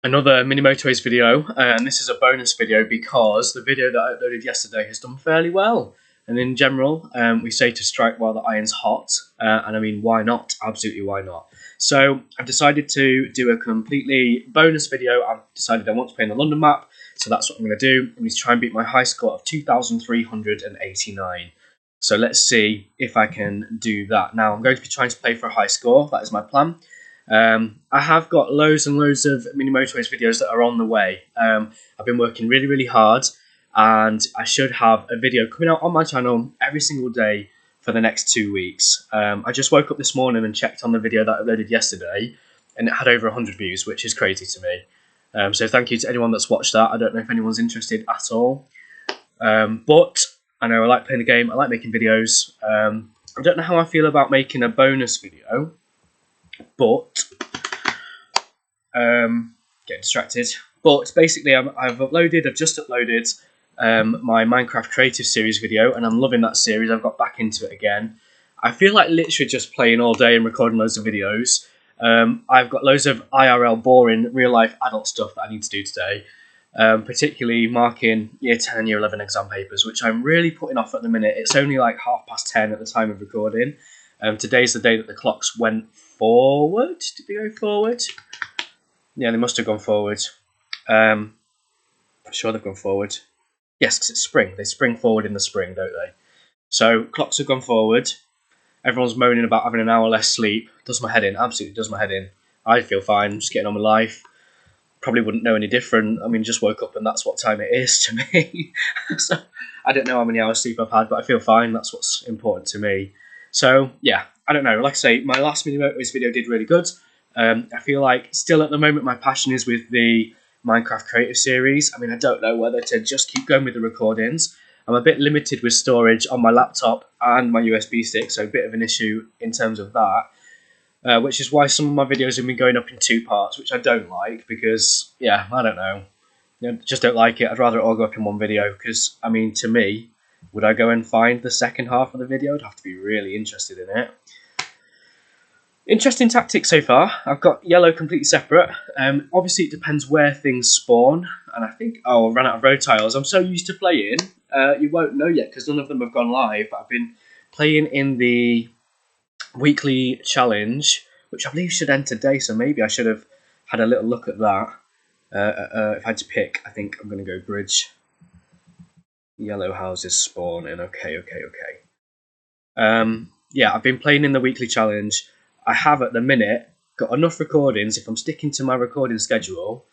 Another Mini Motorways video, and this is a bonus video because the video that I uploaded yesterday has done fairly well. And in general, we say to strike while the iron's hot, and I mean, why not? Absolutely, why not? So I've decided to do a completely bonus video. I've decided I want to play in the London map, so that's what I'm going to do. I'm going to try and beat my high score of 2,389. So let's see if I can do that. Now, I'm going to be trying to play for a high score. That is my plan. I have got loads and loads of Mini Motorways videos that are on the way. I've been working really, really hard, and I should have a video coming out on my channel every single day for the next 2 weeks. I just woke up this morning and checked on the video that I uploaded yesterday, and it had over 100 views, which is crazy to me. So thank you to anyone that's watched that. I don't know if anyone's interested at all. But I know I like playing the game. I like making videos. I don't know how I feel about making a bonus video, but get distracted. But basically, I've just uploaded my Minecraft Creative Series video, and I'm loving that series. I've got back into it again. I feel like literally just playing all day and recording loads of videos. I've got loads of IRL boring real life adult stuff that I need to do today. Particularly marking year 10 and year 11 exam papers, which I'm really putting off at the minute. It's only like 10:30 at the time of recording. Today's the day that the clocks went forward. Did they go forward? Yeah, they must have gone forward. I'm sure they've gone forward. Yes, because it's spring. They spring forward in the spring, don't they? So clocks have gone forward. Everyone's moaning about having an hour less sleep. Does my head in. Absolutely does my head in. I feel fine. Just getting on with life. Probably wouldn't know any different. I mean, just woke up and that's what time it is to me. So I don't know how many hours sleep I've had, but I feel fine. That's what's important to me. So yeah, I don't know. Like I say, my last Mini Motorways video did really good. I feel like still at the moment my passion is with the Minecraft Creative Series. I mean, I don't know whether to just keep going with the recordings. I'm a bit limited with storage on my laptop and my USB stick, so a bit of an issue in terms of that. Which is why some of my videos have been going up in 2 parts, which I don't like because, yeah, I don't know. Just don't like it. I'd rather it all go up in one video because, I mean, to me, would I go and find the second half of the video? I'd have to be really interested in it. Interesting tactics so far. I've got yellow completely separate. Obviously, it depends where things spawn. And I think, I ran out of road tiles. I'm so used to playing. You won't know yet because none of them have gone live. But I've been playing in the weekly challenge, which I believe should end today, so maybe I should have had a little look at that. If I had to pick, I think I'm going to go bridge. Yellow houses spawning. Okay. Yeah, I've been playing in the weekly challenge. I have at the minute got enough recordings, if I'm sticking to my recording schedule,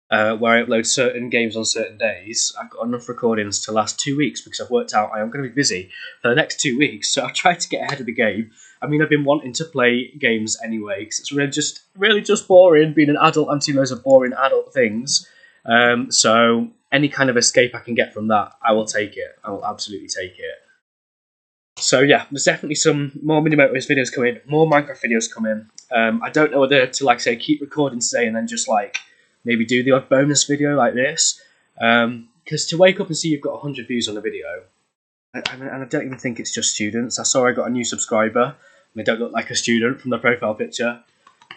where I upload certain games on certain days. I've got enough recordings to last 2 weeks because I've worked out I am going to be busy for the next 2 weeks. So I've tried to get ahead of the game. I mean, I've been wanting to play games anyway because it's really just boring being an adult and doing loads of boring adult things. So any kind of escape I can get from that, I will take it. I will absolutely take it. So yeah, there's definitely some more Mini Motorways videos coming, more Minecraft videos coming. I don't know whether to, like, say, keep recording today and then just like maybe do the odd bonus video like this, because to wake up and see you've got 100 views on a video, and I don't even think it's just students. I saw I got a new subscriber, and they don't look like a student from the profile picture.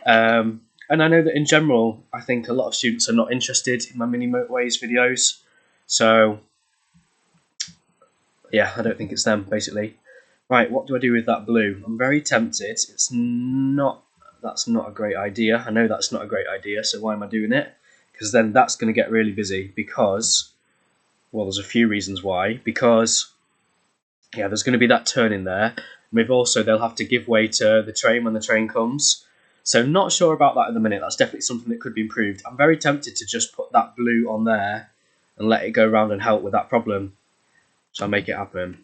And I know that in general, I think a lot of students are not interested in my Mini Motorways videos. So yeah, I don't think it's them, basically. Right, what do I do with that blue? I'm very tempted. That's not a great idea. I know that's not a great idea, so why am I doing it? Because then that's going to get really busy because, well, there's a few reasons why. Because, yeah, there's going to be that turn in there. And they'll have to give way to the train when the train comes. So not sure about that at the minute. That's definitely something that could be improved. I'm very tempted to just put that blue on there and let it go around and help with that problem. So I'll make it happen.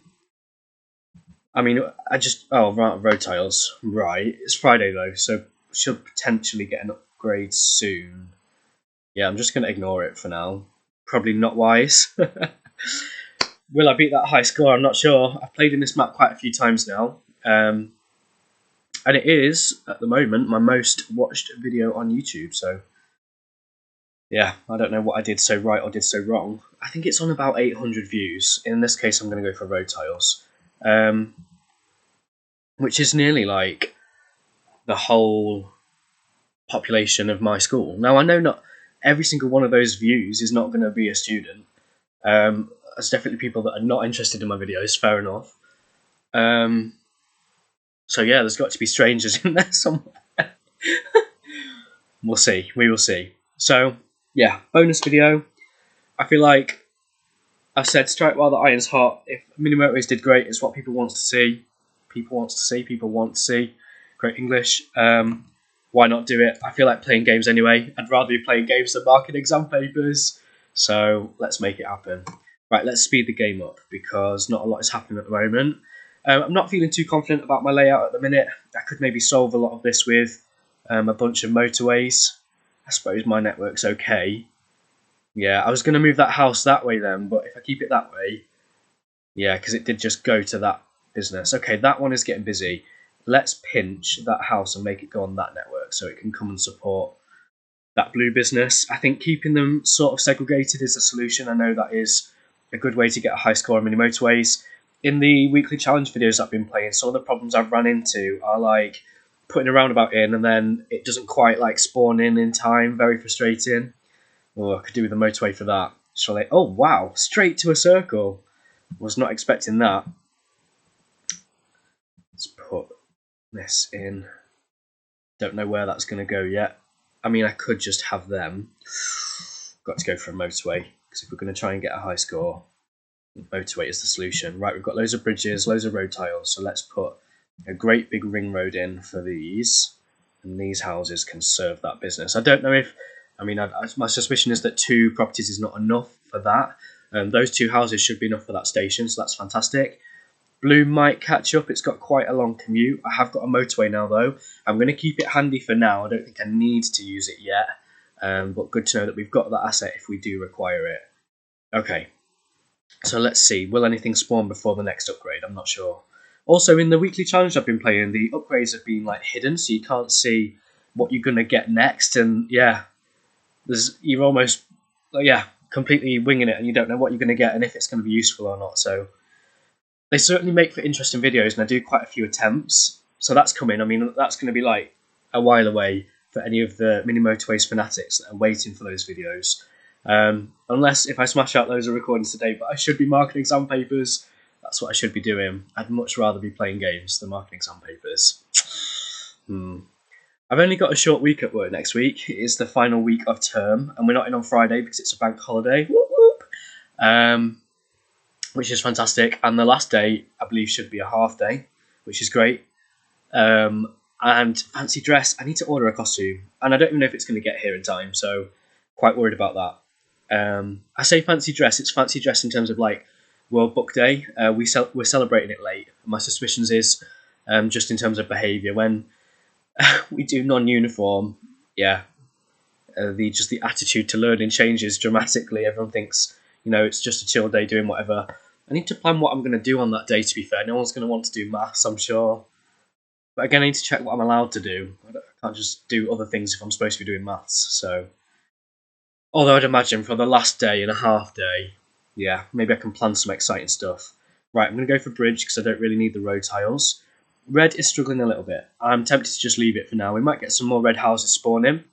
I mean, road tiles. Right, it's Friday though, so should potentially get an upgrade soon. Yeah, I'm just going to ignore it for now. Probably not wise. Will I beat that high score? I'm not sure. I've played in this map quite a few times now. And it is, at the moment, my most watched video on YouTube, so yeah, I don't know what I did so right or did so wrong. I think it's on about 800 views. In this case, I'm going to go for road tiles. Which is nearly like the whole population of my school. Now, I know every single one of those views is not going to be a student. There's definitely people that are not interested in my videos, fair enough. So yeah, there's got to be strangers in there somewhere. We'll see. We will see. So yeah, bonus video. I feel like I've said strike while the iron's hot. If Mini Motorways did great, it's what people want to see. People want to see. Great English. Why not do it? I feel like playing games anyway. I'd rather be playing games than marking exam papers. So let's make it happen. Right, let's speed the game up because not a lot is happening at the moment. I'm not feeling too confident about my layout at the minute. I could maybe solve a lot of this with a bunch of motorways. I suppose my network's okay. Yeah, I was going to move that house that way then, but if I keep it that way, yeah, because it did just go to that business. Okay, that one is getting busy. Let's pinch that house and make it go on that network so it can come and support that blue business. I think keeping them sort of segregated is a solution. I know that is a good way to get a high score on Mini Motorways. In the weekly challenge videos I've been playing, some of the problems I've run into are like putting a roundabout in and then it doesn't quite like spawn in time. Very frustrating. Oh, I could do with a motorway for that. So like, oh wow, straight to a circle. Was not expecting that. Let's put this in. Don't know where that's going to go yet. I mean, I could just have them. Got to go for a motorway because if we're going to try and get a high score, motorway is the solution. Right, we've got loads of bridges, loads of road tiles, so let's put a great big ring road in for these, and these houses can serve that business. I don't know if, I mean, my suspicion is that 2 properties is not enough for that. Those 2 houses should be enough for that station, so that's fantastic. Blue might catch up. It's got quite a long commute. I have got a motorway now, though. I'm going to keep it handy for now. I don't think I need to use it yet, but good to know that we've got that asset if we do require it. Okay, so let's see. Will anything spawn before the next upgrade? I'm not sure. Also, in the weekly challenge I've been playing, the upgrades have been like hidden, so you can't see what you're going to get next. And yeah, you're almost completely winging it, and you don't know what you're going to get and if it's going to be useful or not. So they certainly make for interesting videos, and I do quite a few attempts. So that's coming. I mean, that's going to be like a while away for any of the Mini Motorways fanatics that are waiting for those videos. Unless if I smash out loads of recordings today, but I should be marking exam papers. That's what I should be doing. I'd much rather be playing games than marking exam papers. I've only got a short week at work next week. It is the final week of term, and we're not in on Friday because it's a bank holiday. Whoop, whoop. Which is fantastic. And the last day, I believe, should be a half day, which is great. And fancy dress. I need to order a costume, and I don't even know if it's going to get here in time, so quite worried about that. I say fancy dress. It's fancy dress in terms of like World Book Day. We're celebrating it late. My suspicions is just in terms of behaviour. When we do non-uniform, yeah, the attitude to learning changes dramatically. Everyone thinks, it's just a chill day doing whatever. I need to plan what I'm going to do on that day, to be fair. No one's going to want to do maths, I'm sure. But again, I need to check what I'm allowed to do. I can't just do other things if I'm supposed to be doing maths. So, although I'd imagine for the last day and a half day, yeah, maybe I can plan some exciting stuff. Right, I'm going to go for bridge because I don't really need the road tiles. Red is struggling a little bit. I'm tempted to just leave it for now. We might get some more red houses spawning.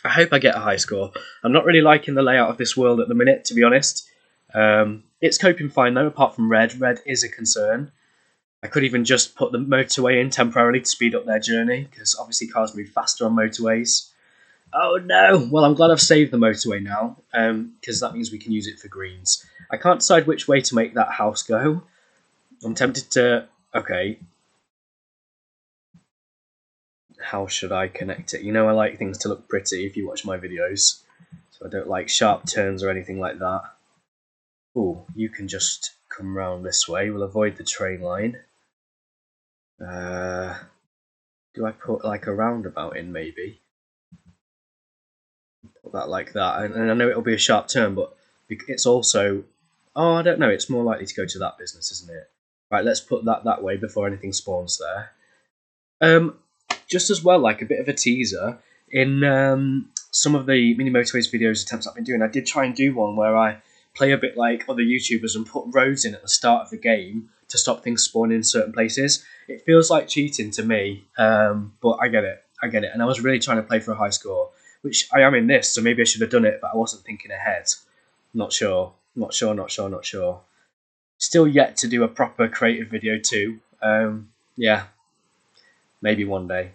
I hope I get a high score. I'm not really liking the layout of this world at the minute, to be honest. It's coping fine, though, apart from red. Red is a concern. I could even just put the motorway in temporarily to speed up their journey, because obviously cars move faster on motorways. Oh, no! Well, I'm glad I've saved the motorway now, because that means we can use it for greens. I can't decide which way to make that house go. I'm tempted to... Okay. How should I connect it? I like things to look pretty if you watch my videos. So I don't like sharp turns or anything like that. Oh, you can just come round this way. We'll avoid the train line. Do I put like a roundabout in maybe? Put that like that. And I know it'll be a sharp turn, but it's also... Oh, I don't know. It's more likely to go to that business, isn't it? Right, let's put that way before anything spawns there. Just as well, like a bit of a teaser, in some of the Mini Motorways videos attempts I've been doing, I did try and do one where I play a bit like other YouTubers and put roads in at the start of the game to stop things spawning in certain places. It feels like cheating to me, but I get it, and I was really trying to play for a high score. which I am in this, so maybe I should have done it, but I wasn't thinking ahead. Not sure. Still yet to do a proper creative video too. Yeah, maybe one day.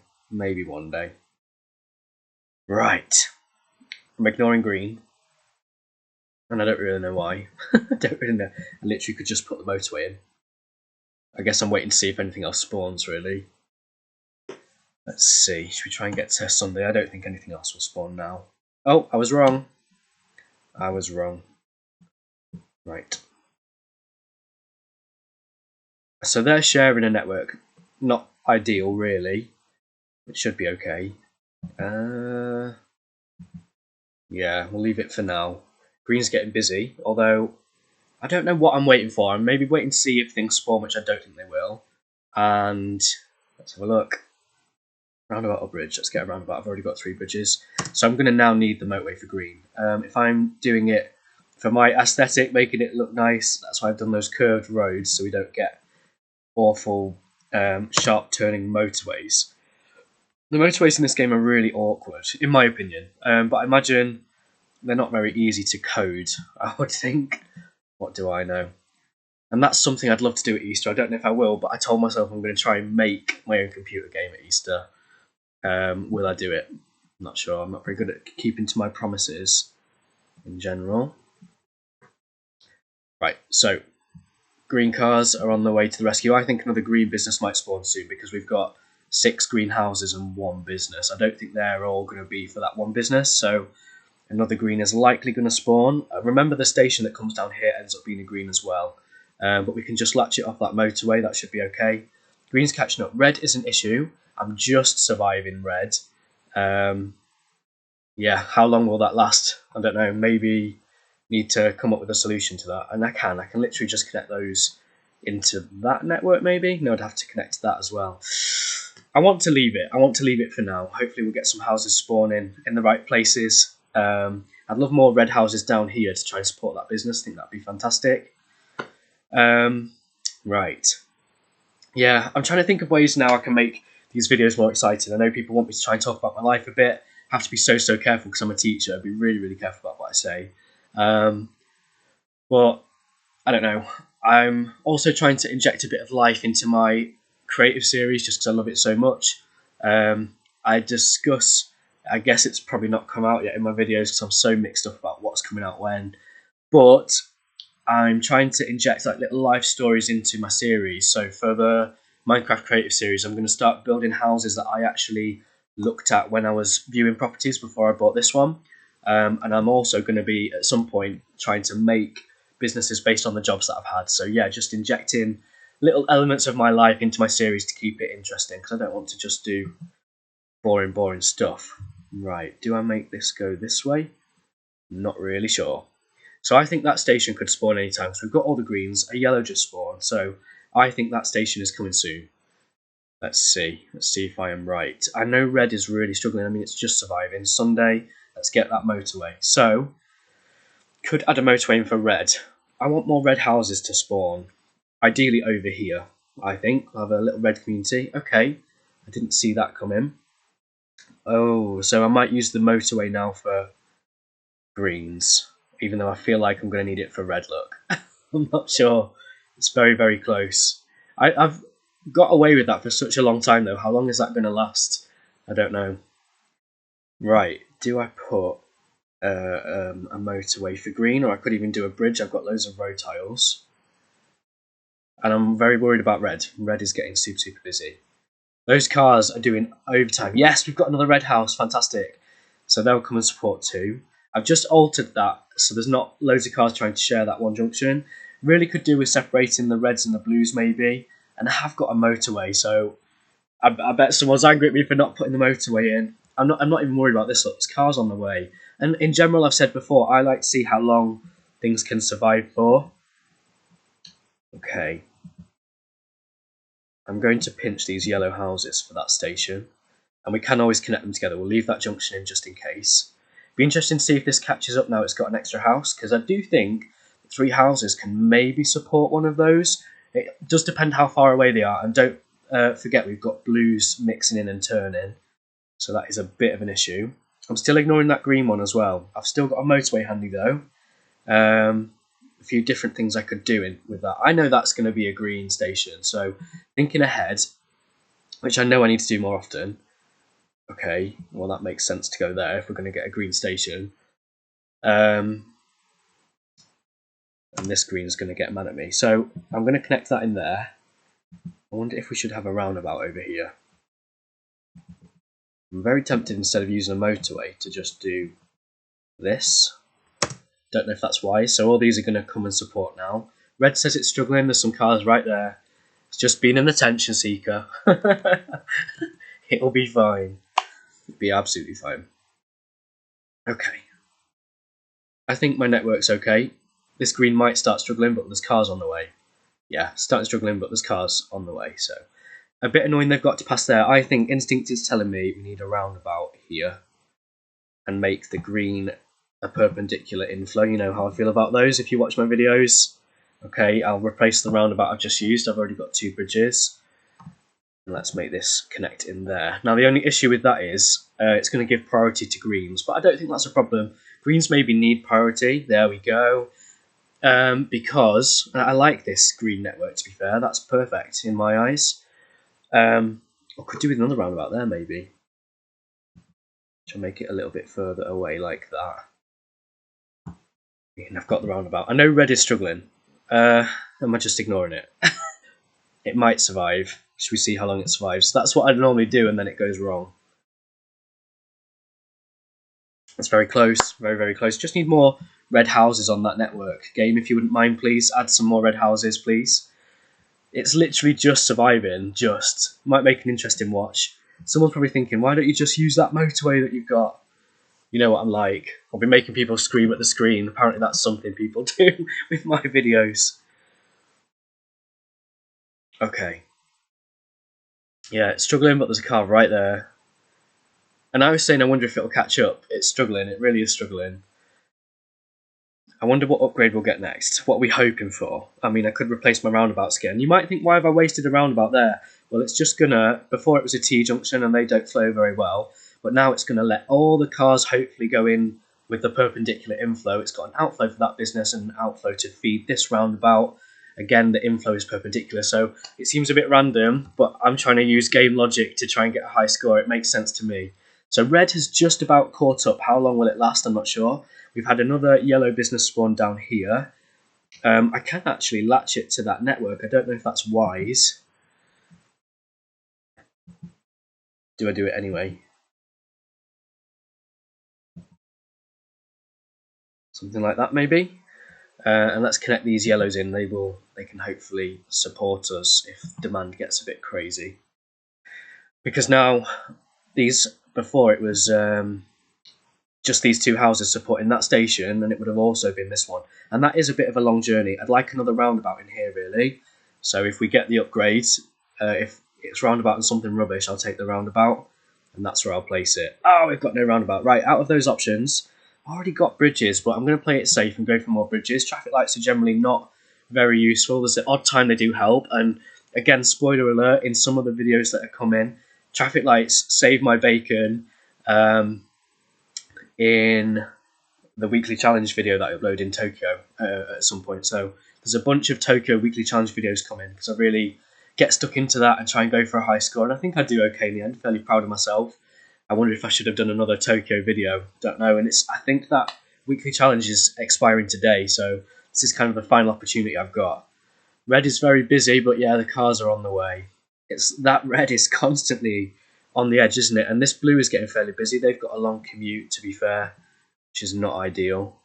Right, I'm ignoring green, and I don't really know why. I don't really know. I literally could just put the motorway in. I guess I'm waiting to see if anything else spawns, really. Let's see. Should we try and get to Sunday? I don't think anything else will spawn now. Oh, I was wrong. Right. So they're sharing a network. Not ideal, really. It should be okay. Yeah, we'll leave it for now. Green's getting busy, although I don't know what I'm waiting for. I'm maybe waiting to see if things spawn, which I don't think they will. And let's have a look. Roundabout or bridge. Let's get a roundabout. I've already got 3 bridges. So I'm going to now need the motorway for green. If I'm doing it for my aesthetic, making it look nice, that's why I've done those curved roads so we don't get awful sharp turning motorways. The motorways in this game are really awkward, in my opinion. But I imagine they're not very easy to code, I would think. What do I know? And that's something I'd love to do at Easter. I don't know if I will, but I told myself I'm going to try and make my own computer game at Easter. Will I do it? I'm not sure. I'm not very good at keeping to my promises in general. Right, so green cars are on the way to the rescue. I think another green business might spawn soon because we've got 6 greenhouses and 1 business. I don't think they're all going to be for that 1 business, so another green is likely going to spawn. Remember, the station that comes down here ends up being a green as well, but we can just latch it off that motorway. That should be okay. Green's catching up. Red is an issue. I'm just surviving red. Yeah, how long will that last? I don't know. Maybe need to come up with a solution to that. And I can literally just connect those into that network maybe. No, I'd have to connect to that as well. I want to leave it for now. Hopefully we'll get some houses spawning in the right places. I'd love more red houses down here to try and support that business. I think that'd be fantastic. Right. Yeah, I'm trying to think of ways now I can make these videos more exciting. I know people want me to try and talk about my life a bit. I have to be so careful because I'm a teacher. I'd be really careful about what I say. But I don't know. I'm also trying to inject a bit of life into my creative series just because I love it so much. I discuss, I guess it's probably not come out yet in my videos because I'm so mixed up about what's coming out when, but I'm trying to inject like little life stories into my series. So for the Minecraft creative series, I'm going to start building houses that I actually looked at when I was viewing properties before I bought this one. And I'm also going to be at some point trying to make businesses based on the jobs that I've had. So yeah, just injecting little elements of my life into my series to keep it interesting because I don't want to just do boring stuff. Right, do I make this go this way? Not really sure. So I think that station could spawn anytime. So we've got all the greens, a yellow just spawned. So I think that station is coming soon. Let's see if I am right. I know red is really struggling. I mean, it's just surviving. Sunday, let's get that motorway. So, could add a motorway in for red. I want more red houses to spawn. Ideally over here, I think. I'll have a little red community. Okay, I didn't see that come in. Oh, so I might use the motorway now for greens. Even though I feel like I'm going to need it for red, look. I'm not sure. It's very close. I've got away with that for such a long time, though. How long is that going to last? I don't know. Right, do I put a motorway for green, or I could even do a bridge? I've got loads of road tiles. And I'm very worried about red. Red is getting super busy. Those cars are doing overtime. Yes, we've got another red house. Fantastic. So they'll come and support too. I've just altered that so there's not loads of cars trying to share that one junction. Really could do with separating the reds and the blues maybe. And I have got a motorway, so I bet someone's angry at me for not putting the motorway in. I'm not even worried about this. Look, there's cars on the way. And in general, I've said before, I like to see how long things can survive for. Okay. I'm going to pinch these yellow houses for that station. And we can always connect them together. We'll leave that junction in just in case. Be interesting to see if this catches up now it's got an extra house, because I do think 3 houses can maybe support one of those. It does depend how far away they are, and don't forget we've got blues mixing in and turning, so that is a bit of an issue. I'm still ignoring that green one as well. I've still got a motorway handy though. A few different things I could do with that. I know that's going to be a green station, so thinking ahead, which I know I need to do more often. Okay, well that makes sense to go there if we're going to get a green station. And this green is going to get mad at me. So I'm going to connect that in there. I wonder if we should have a roundabout over here. I'm very tempted, instead of using a motorway, to just do this. Don't know if that's wise. So all these are going to come and support now. Red says it's struggling. There's some cars right there. It's just been an attention seeker. It'll be fine. It'll be absolutely fine. Okay. I think my network's okay. This green might start struggling, but there's cars on the way. Yeah, starting struggling, but there's cars on the way. So a bit annoying they've got to pass there. I think instinct is telling me we need a roundabout here and make the green a perpendicular inflow. You know how I feel about those if you watch my videos. Okay, I'll replace the roundabout I've just used. I've already got 2 bridges. And let's make this connect in there. Now the only issue with that is it's going to give priority to greens, but I don't think that's a problem. Greens maybe need priority. There we go. Because I like this green network, to be fair. That's perfect in my eyes. I could do with another roundabout there, maybe. I'll make it a little bit further away like that. And I've got the roundabout. I know red is struggling. Am I just ignoring it? It might survive. Should we see how long it survives? That's what I'd normally do, and then it goes wrong. It's very close. Very, very close. Just need more red houses on that network. Game, if you wouldn't mind, please. Add some more red houses, please. It's literally just surviving. Just. Might make an interesting watch. Someone's probably thinking, why don't you just use that motorway that you've got? You know what I'm like. I'll be making people scream at the screen. Apparently that's something people do with my videos. Okay. Yeah, it's struggling, but there's a car right there. And I was saying I wonder if it'll catch up. It's struggling. It really is struggling. I wonder what upgrade we'll get next. What are we hoping for? I mean, I could replace my roundabouts again. You might think, why have I wasted a roundabout there? Well, it's just gonna, before it was a T-junction and they don't flow very well, but now it's gonna let all the cars hopefully go in with the perpendicular inflow. It's got an outflow for that business and an outflow to feed this roundabout. Again, the inflow is perpendicular, so it seems a bit random, but I'm trying to use game logic to try and get a high score. It makes sense to me. So red has just about caught up. How long will it last? I'm not sure. We've had another yellow business spawn down here. I can actually latch it to that network. I don't know if that's wise. Do I do it anyway? Something like that, maybe. And let's connect these yellows in. They can hopefully support us if demand gets a bit crazy. Because now before it was just these 2 houses supporting that station, and it would have also been this one. And that is a bit of a long journey. I'd like another roundabout in here, really. So if we get the upgrades, if it's roundabout and something rubbish, I'll take the roundabout, and that's where I'll place it. Oh, we've got no roundabout. Right, out of those options, I've already got bridges, but I'm going to play it safe and go for more bridges. Traffic lights are generally not very useful. There's the odd time they do help, and again, spoiler alert, in some of the videos that are coming, traffic lights save my bacon. In the weekly challenge video that I upload in Tokyo at some point. So there's a bunch of Tokyo weekly challenge videos coming because I really get stuck into that and try and go for a high score. And I think I do okay in the end, fairly proud of myself. I wonder if I should have done another Tokyo video. Don't know. And I think that weekly challenge is expiring today. So this is kind of the final opportunity I've got. Red is very busy, but yeah, the cars are on the way. That red is constantly on the edge, isn't it? And this blue is getting fairly busy. They've got a long commute, to be fair, which is not ideal.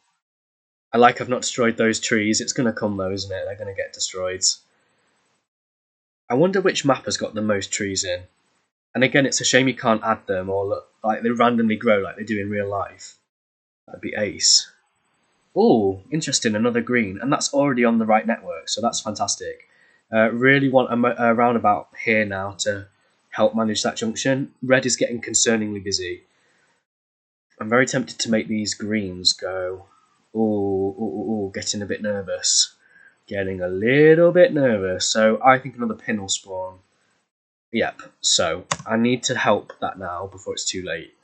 I've not destroyed those trees. It's going to come though, isn't it? They're going to get destroyed. I wonder which map has got the most trees in. And again, it's a shame you can't add them or look like they randomly grow like they do in real life. That'd be ace. Oh, interesting, another green. And that's already on the right network, so that's fantastic. Really want a roundabout here now to help manage that junction. Red is getting concerningly busy. I'm very tempted to make these greens go. Oh, getting a bit nervous. Getting a little bit nervous. So I think another pin will spawn. Yep, so I need to help that now before it's too late.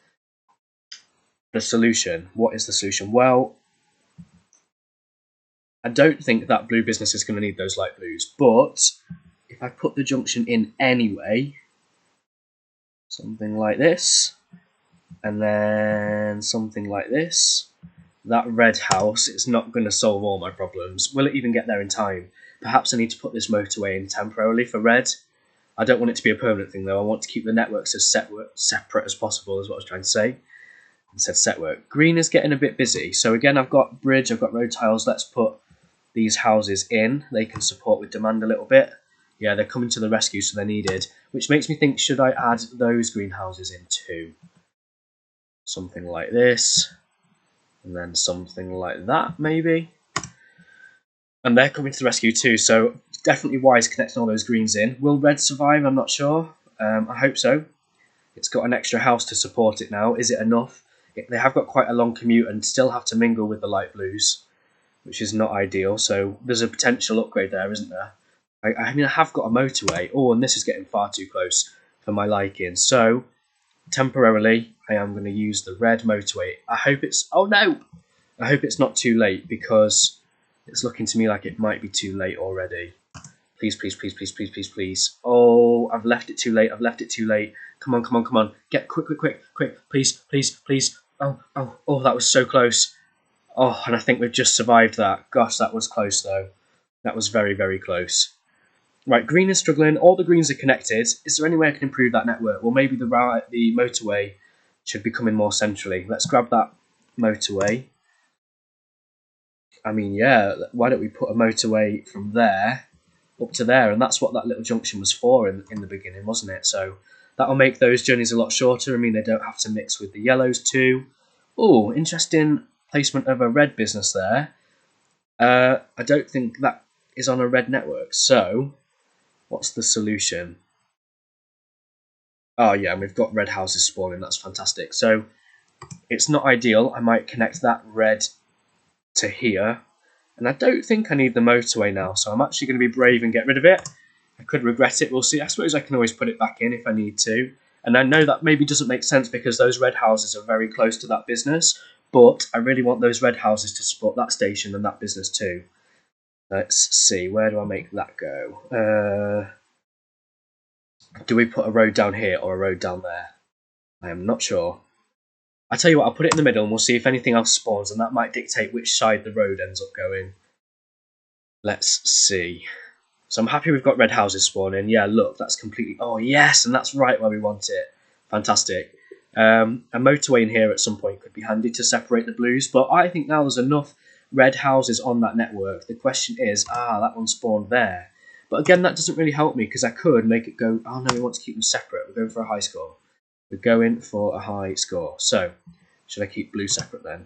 The solution. What is the solution? Well, I don't think that blue business is going to need those light blues, but if I put the junction in anyway, something like this, and then something like this, that red house is not going to solve all my problems. Will it even get there in time? Perhaps I need to put this motorway in temporarily for red. I don't want it to be a permanent thing though. I want to keep the networks as separate as possible, is what I was trying to say. Instead set work. Green is getting a bit busy. So again, I've got bridge, I've got road tiles. Let's put these houses in. They can support with demand a little bit. Yeah, they're coming to the rescue, so they're needed. Which makes me think, should I add those greenhouses in too? Something like this. And then something like that, maybe. And they're coming to the rescue too, so definitely wise connecting all those greens in. Will red survive? I'm not sure. I hope so. It's got an extra house to support it now. Is it enough? They have got quite a long commute and still have to mingle with the light blues, which is not ideal. So there's a potential upgrade there, isn't there? I mean, I have got a motorway. Oh, and this is getting far too close for my liking. So temporarily, I am going to use the red motorway. I hope it's... Oh, no! I hope it's not too late because it's looking to me like it might be too late already. Please, please, please, please, please, please, please. Oh, I've left it too late. I've left it too late. Come on, come on, come on. Get quick, quick, quick, quick. Please, please, please. Oh, oh, oh, that was so close. Oh, and I think we've just survived that. Gosh, that was close, though. That was very, very close. Right, green is struggling. All the greens are connected. Is there any way I can improve that network? Well, maybe the motorway should be coming more centrally. Let's grab that motorway. I mean, yeah, why don't we put a motorway from there up to there? And that's what that little junction was for in the beginning, wasn't it? So that'll make those journeys a lot shorter. I mean, they don't have to mix with the yellows too. Oh, interesting placement of a red business there. I don't think that is on a red network. So what's the solution? Oh, yeah, we've got red houses spawning. That's fantastic. So it's not ideal. I might connect that red to here. And I don't think I need the motorway now, so I'm actually going to be brave and get rid of it. I could regret it. We'll see. I suppose I can always put it back in if I need to. And I know that maybe doesn't make sense because those red houses are very close to that business, but I really want those red houses to support that station and that business too. Let's see. Where do I make that go? Do we put a road down here or a road down there? I am not sure. I tell you what, I'll put it in the middle and we'll see if anything else spawns, and that might dictate which side the road ends up going. Let's see. So I'm happy we've got red houses spawning. Yeah, look, that's completely... Oh, yes, and that's right where we want it. Fantastic. A motorway in here at some point could be handy to separate the blues, but I think now there's enough red houses on that network. The question is, that one spawned there. But again, that doesn't really help me because I could make it go... Oh, no, we want to keep them separate. We're going for a high score. We're going for a high score. So, should I keep blue separate then?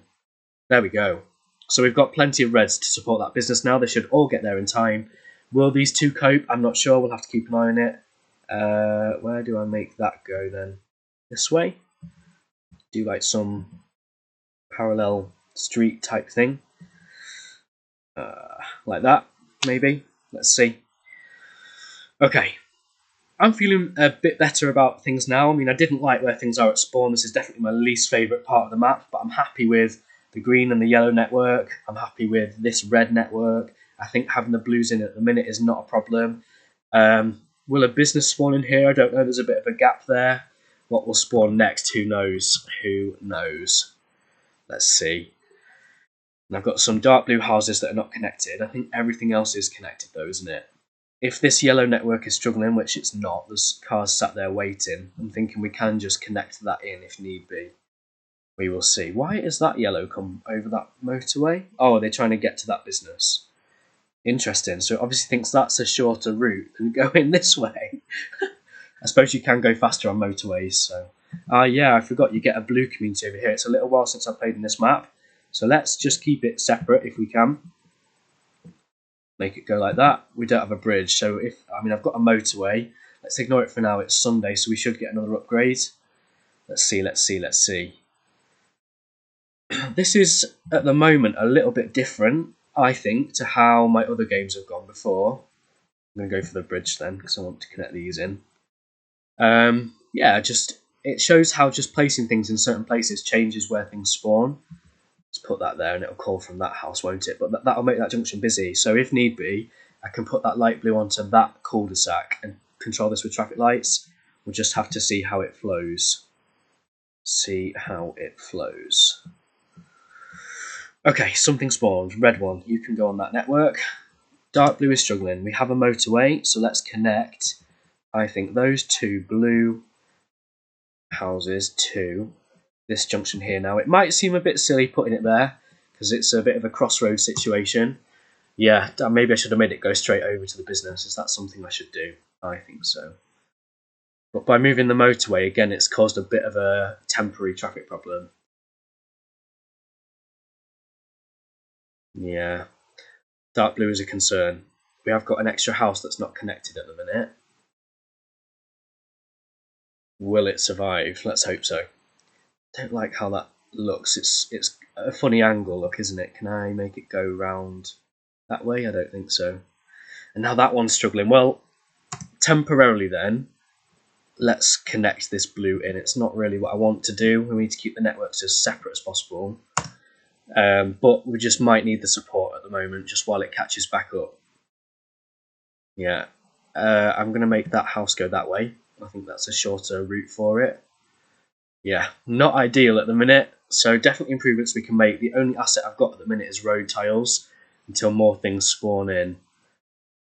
There we go. So we've got plenty of reds to support that business now. They should all get there in time. Will these two cope? I'm not sure. We'll have to keep an eye on it. Where do I make that go then? This way? Do like some parallel street type thing. Like that, maybe. Let's see. Okay. I'm feeling a bit better about things now. I mean, I didn't like where things are at spawn. This is definitely my least favourite part of the map, but I'm happy with the green and the yellow network. I'm happy with this red network. I think having the blues in at the minute is not a problem. Will a business spawn in here? I don't know. There's a bit of a gap there. What will spawn next? Who knows? Who knows? Let's see. And I've got some dark blue houses that are not connected. I think everything else is connected though, isn't it? If this yellow network is struggling, which it's not, there's cars sat there waiting. I'm thinking we can just connect that in if need be. We will see. Why is that yellow come over that motorway? Oh, they're trying to get to that business. Interesting. So it obviously thinks that's a shorter route than going this way. I suppose you can go faster on motorways. So, yeah, I forgot you get a blue community over here. It's a little while since I played in this map. So let's just keep it separate if we can. Make it go like that. We don't have a bridge, so I've got a motorway. Let's ignore it for now. It's Sunday, so we should get another upgrade. Let's see. This is at the moment a little bit different, I think, to how my other games have gone before. I'm going to go for the bridge then because I want to connect these in. Yeah, just it shows how just placing things in certain places changes where things spawn. Let's put that there and it'll call from that house, won't it? But that'll make that junction busy. So if need be, I can put that light blue onto that cul-de-sac and control this with traffic lights. We'll just have to see how it flows. See how it flows. Okay, something spawned. Red one. You can go on that network. Dark blue is struggling. We have a motorway, so let's connect, I think, those two blue houses to this junction here. Now, it might seem a bit silly putting it there because it's a bit of a crossroads situation. Yeah, maybe I should have made it go straight over to the business. Is that something I should do? I think so. But by moving the motorway, again, it's caused a bit of a temporary traffic problem. Yeah, dark blue is a concern. We have got an extra house that's not connected at the minute. Will it survive? Let's hope so. Don't like how that looks. It's a funny angle look, isn't it? Can I make it go round that way? I don't think so. And now that one's struggling. Well, temporarily then, let's connect this blue in. It's not really what I want to do. We need to keep the networks as separate as possible. But we just might need the support at the moment, just while it catches back up. Yeah, I'm going to make that house go that way. I think that's a shorter route for it. Yeah, not ideal at the minute, so definitely improvements we can make. The only asset I've got at the minute is road tiles until more things spawn in.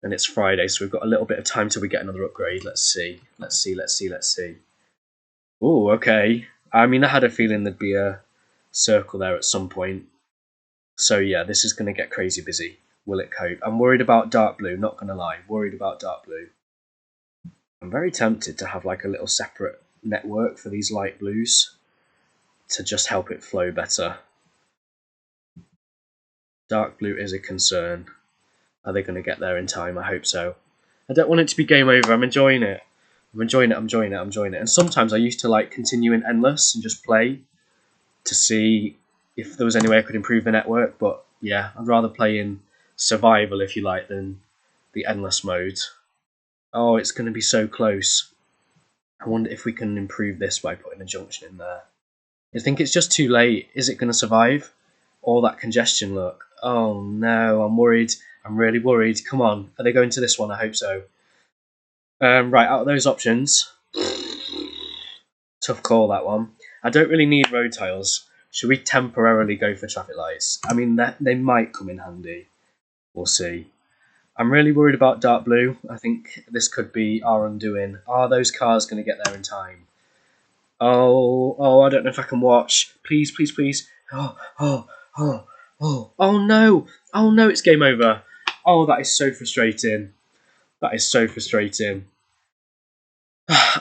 And it's Friday, so we've got a little bit of time till we get another upgrade. Let's see. Oh, okay. I mean, I had a feeling there'd be a circle there at some point. So yeah, this is going to get crazy busy. Will it cope? I'm worried about dark blue, not going to lie. Worried about dark blue. I'm very tempted to have like a little separate network for these light blues to just help it flow better. Dark blue is a concern. Are they going to get there in time? I hope so. I don't want it to be game over. I'm enjoying it. I'm enjoying it. And sometimes I used to like continue in endless and just play to see if there was any way I could improve the network. But yeah, I'd rather play in survival, if you like, than the endless mode. Oh, it's going to be so close. I wonder if we can improve this by putting a junction in there. I think it's just too late. Is it going to survive? All that congestion look. Oh no, I'm worried. I'm really worried. Come on. Are they going to this one? I hope so. Right, out of those options. Tough call, that one. I don't really need road tiles. Should we temporarily go for traffic lights? I mean, they might come in handy. We'll see. I'm really worried about dark blue. I think this could be our undoing. Are those cars going to get there in time? Oh, I don't know if I can watch. Please. Oh no, it's game over. Oh, that is so frustrating.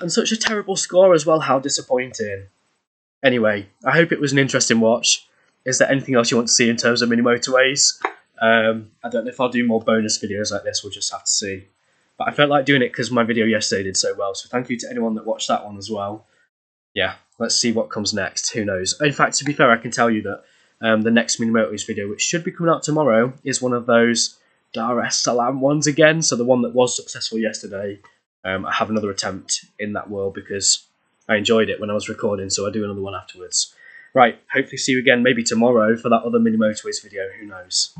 And such a terrible score as well, how disappointing. Anyway, I hope it was an interesting watch. Is there anything else you want to see in terms of Mini Motorways? I don't know if I'll do more bonus videos like this, we'll just have to see. But I felt like doing it because my video yesterday did so well, so thank you to anyone that watched that one as well. Yeah, let's see what comes next, who knows. In fact, to be fair, I can tell you that the next Mini Motorways video, which should be coming out tomorrow, is one of those Dar es Salaam ones again, so the one that was successful yesterday. I have another attempt in that world because I enjoyed it when I was recording, so I do another one afterwards. Right, hopefully see you again maybe tomorrow for that other Mini Motorways video, who knows.